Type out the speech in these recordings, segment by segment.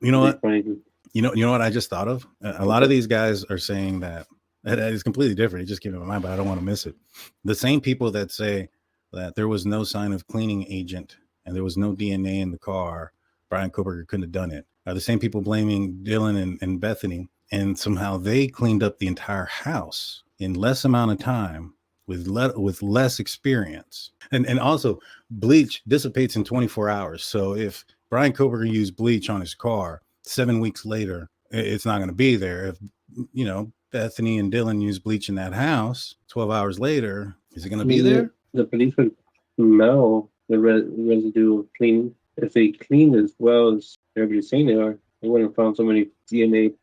You know what? You know what I just thought of? A lot of these guys are saying that is completely different. It just came to my mind, but I don't want to miss it. The same people that say that there was no sign of cleaning agent and there was no DNA in the car, Bryan Kohberger couldn't have done it, are the same people blaming Dylan and Bethany, and somehow they cleaned up the entire house in less amount of time with less experience. And also, bleach dissipates in 24 hours. So if Bryan Kohberger used bleach on his car, 7 weeks later, it's not going to be there. If, Bethany and Dylan use bleach in that house, 12 hours later, is it going to be there? The police would smell the residue of cleaning. If they cleaned as well as everybody's saying they are, they wouldn't have found so many DNA.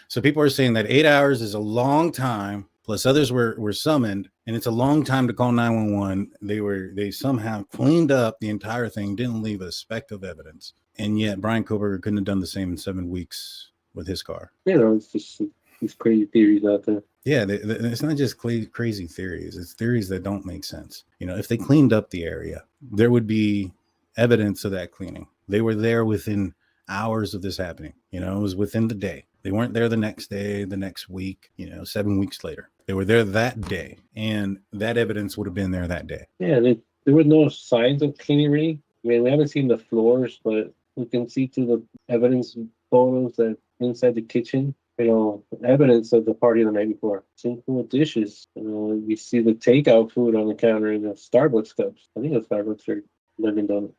So people are saying that 8 hours is a long time. Plus others were summoned, and it's a long time to call 911. They somehow cleaned up the entire thing, didn't leave a speck of evidence, and yet Bryan Kohberger couldn't have done the same in 7 weeks with his car. It's just these crazy theories out there. Yeah, it's not just crazy theories. It's theories that don't make sense. If they cleaned up the area, there would be evidence of that cleaning. They were there within hours of this happening. It was within the day. They weren't there the next day, the next week, 7 weeks later. They were there that day, and that evidence would have been there that day. Yeah, there were no signs of cleaning really. I mean, we haven't seen the floors, but we can see through the evidence photos that inside the kitchen, evidence of the party the night before. Simple dishes. We see the takeout food on the counter in the Starbucks cups. I think the Starbucks are Dunkin' Donuts.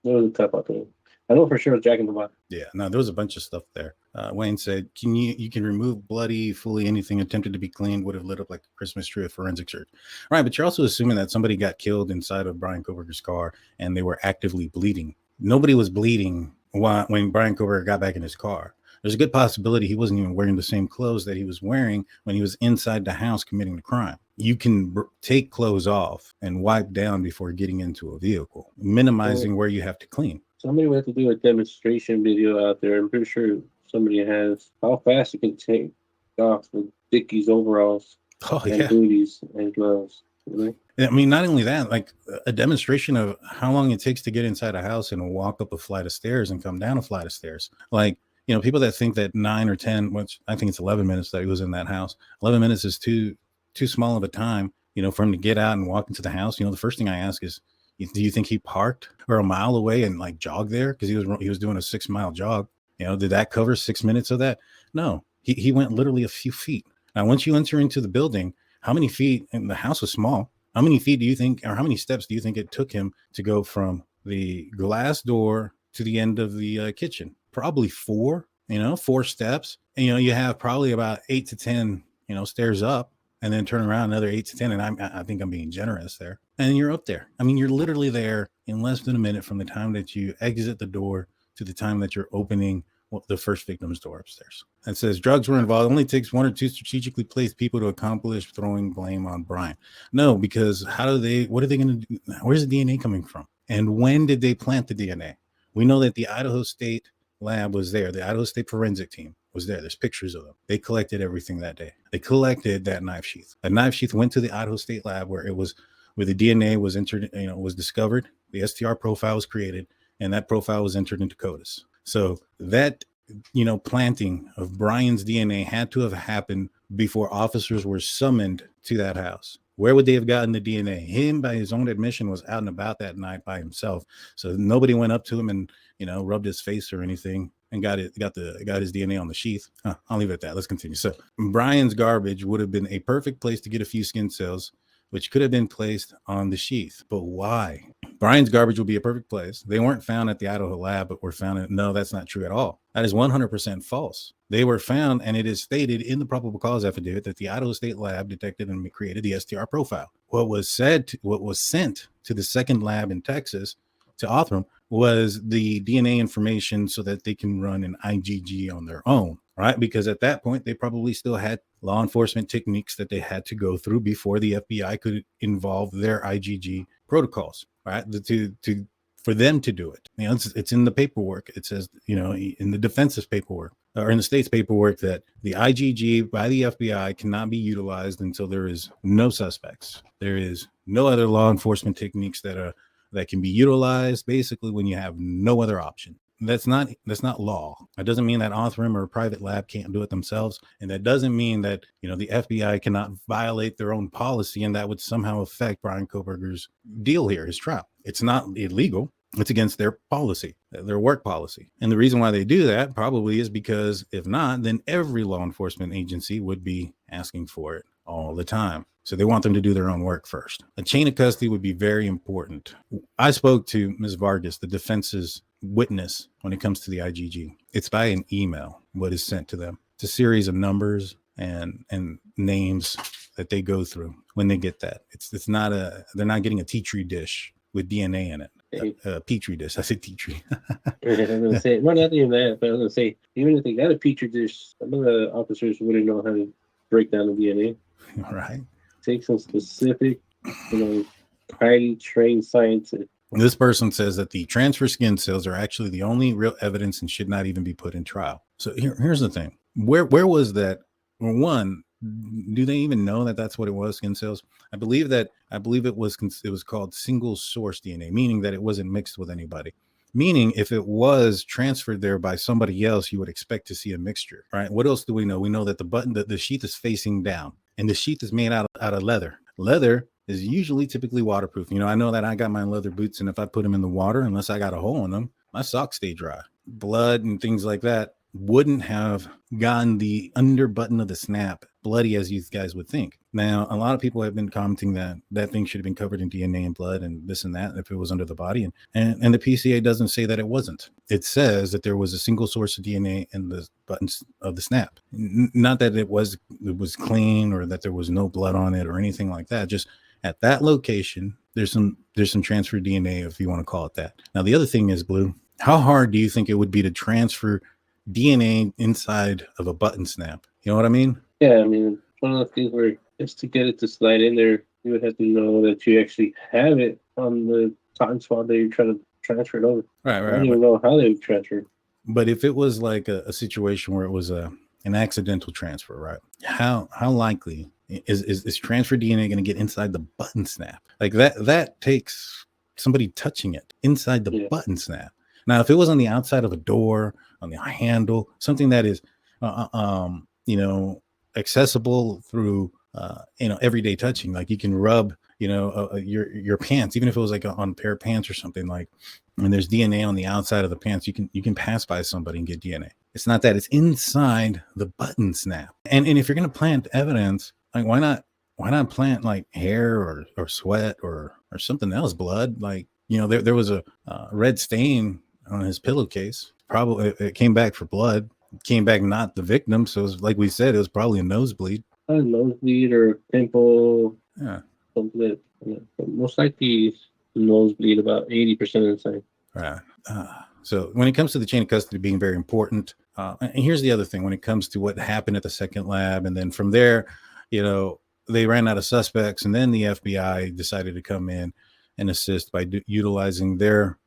There was a cup out there. I know for sure it was Jack in the Box. Yeah, no, there was a bunch of stuff there. Wayne said, you can remove bloody, fully anything attempted to be cleaned would have lit up like a Christmas tree at forensic search. Right, but you're also assuming that somebody got killed inside of Bryan Kohberger's car and they were actively bleeding. Nobody was bleeding when Bryan Kohberger got back in his car. There's a good possibility he wasn't even wearing the same clothes that he was wearing when he was inside the house committing the crime. You can take clothes off and wipe down before getting into a vehicle, minimizing where you have to clean. Somebody would have to do a demonstration video out there. I'm pretty sure somebody has how fast you can take off the Dickies overalls and booties and gloves. I mean, not only that, like a demonstration of how long it takes to get inside a house and walk up a flight of stairs and come down a flight of stairs. Like, people that think that 9 or 10, which I think it's 11 minutes that he was in that house. 11 minutes is too small of a time, for him to get out and walk into the house. The first thing I ask is, do you think he parked or a mile away and like jogged there? Because he was doing a 6-mile jog. Did that cover 6 minutes of that? No, he went literally a few feet. Now, once you enter into the building, how many feet? And the house was small. How many feet do you think, or how many steps do you think it took him to go from the glass door to the end of the kitchen? Probably 4. 4 steps. And you have probably about 8 to 10, stairs up. And then turn around another 8 to 10. And I think I'm being generous there. And you're up there. I mean, you're literally there in less than a minute from the time that you exit the door to the time that you're opening the first victim's door upstairs. It says drugs were involved. It only takes 1 or 2 strategically placed people to accomplish throwing blame on Bryan. No, because what are they going to do? Where's the DNA coming from? And when did they plant the DNA? We know that the Idaho State lab was there. The Idaho State forensic team was there. There's pictures of them. They collected everything that day. They collected that knife sheath. That knife sheath went to the Idaho State lab where the DNA was entered, was discovered. The STR profile was created, and that profile was entered into CODIS. So that, planting of Bryan's DNA had to have happened before officers were summoned to that house. Where would they have gotten the DNA? Him, by his own admission, was out and about that night by himself. So nobody went up to him and, rubbed his face or anything and got his DNA on the sheath. I'll leave it at that. Let's continue. So Bryan's garbage would have been a perfect place to get a few skin cells, which could have been placed on the sheath. But why? Bryan's garbage would be a perfect place. They weren't found at the Idaho lab, but were found no, that's not true at all. That is 100% false. They were found, and it is stated in the probable cause affidavit that the Idaho State lab detected and created the STR profile. What was sent to the second lab in Texas to Othram was the DNA information so that they can run an IgG on their own, right? Because at that point, they probably still had law enforcement techniques that they had to go through before the FBI could involve their IgG protocols, right? For them to do it. It's in the paperwork. It says, in the defense's paperwork or in the state's paperwork that the IgG by the FBI cannot be utilized until there is no suspects. There is no other law enforcement techniques that can be utilized basically when you have no other option. that's not law. That doesn't mean that Othram or a private lab can't do it themselves, and that doesn't mean that the FBI cannot violate their own policy, and that would somehow affect Bryan Kohberger's deal here, his trial. It's not illegal. It's against their policy, their work policy. And the reason why they do that probably is because if not, then every law enforcement agency would be asking for it all the time. So they want them to do their own work first. A chain of custody would be very important. I spoke to Ms. Vargas, the defense's witness, when it comes to the IGG. It's by an email, what is sent to them. It's a series of numbers and names that they go through when they get that. It's not they're not getting a tea tree dish with DNA in it. Petri dish. I said tea tree. I was going to say, well, not even that, but I was going to say, even if they got a petri dish, some of the officers wouldn't know how to break down the DNA. All right. Take some specific, highly trained scientists. This person says that the transfer skin cells are actually the only real evidence and should not even be put in trial. So here's the thing. Where was that? One, do they even know that that's what it was, skin cells? I believe it was called single source DNA, meaning that it wasn't mixed with anybody. Meaning if it was transferred there by somebody else, you would expect to see a mixture, right? What else do we know? We know that the sheath is facing down, and the sheath is made out of leather. Leather is usually typically waterproof. I know that I got my leather boots, and if I put them in the water, unless I got a hole in them, my socks stay dry. Blood and things like that wouldn't have gotten the under button of the snap bloody as you guys would think. Now, a lot of people have been commenting that thing should have been covered in DNA and blood and this and that if it was under the body. And the PCA doesn't say that it wasn't. It says that there was a single source of DNA in the buttons of the snap. Not that it was clean or that there was no blood on it or anything like that. Just at that location, there's some transfer DNA, if you want to call it that. Now, the other thing is, Blue, how hard do you think it would be to transfer DNA inside of a button snap? You know what I mean? Yeah, I mean, one of the things where just to get it to slide in there, you would have to know that you actually have it on the cotton swab that you're trying to transfer it over. Right. I don't even know how they would transfer. But if it was like a situation where it was an accidental transfer, right? How likely is transfer DNA going to get inside the button snap? Like that takes somebody touching it inside the button snap. Now, if it was on the outside of a door, on the handle, something that is, accessible through, everyday touching, like you can rub, your pants, even if it was like on a pair of pants or something, like, and there's DNA on the outside of the pants, you can pass by somebody and get DNA. It's not that, it's inside the button snap. And if you're going to plant evidence, like why not plant like hair or sweat or something else, blood? Like, there was a red stain on his pillowcase. Probably it came back for blood. It came back not the victim. So it was, like we said, it was probably a nosebleed. A nosebleed or a pimple. Yeah. Something. Most likely nosebleed about 80% of the time. Right. So when it comes to the chain of custody being very important, and here's the other thing, when it comes to what happened at the second lab, and then from there, they ran out of suspects, and then the FBI decided to come in and assist by utilizing their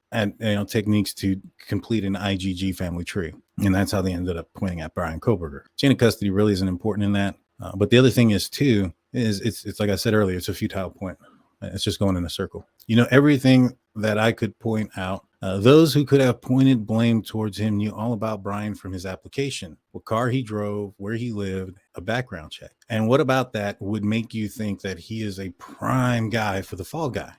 techniques to complete an IGG family tree. And that's how they ended up pointing at Bryan Kohberger. Chain of custody really isn't important in that. But the other thing is too, it's like I said earlier, it's a futile point. It's just going in a circle. Everything that I could point out, those who could have pointed blame towards him knew all about Bryan from his application, what car he drove, where he lived, a background check. And what about that would make you think that he is a prime guy for the fall guy?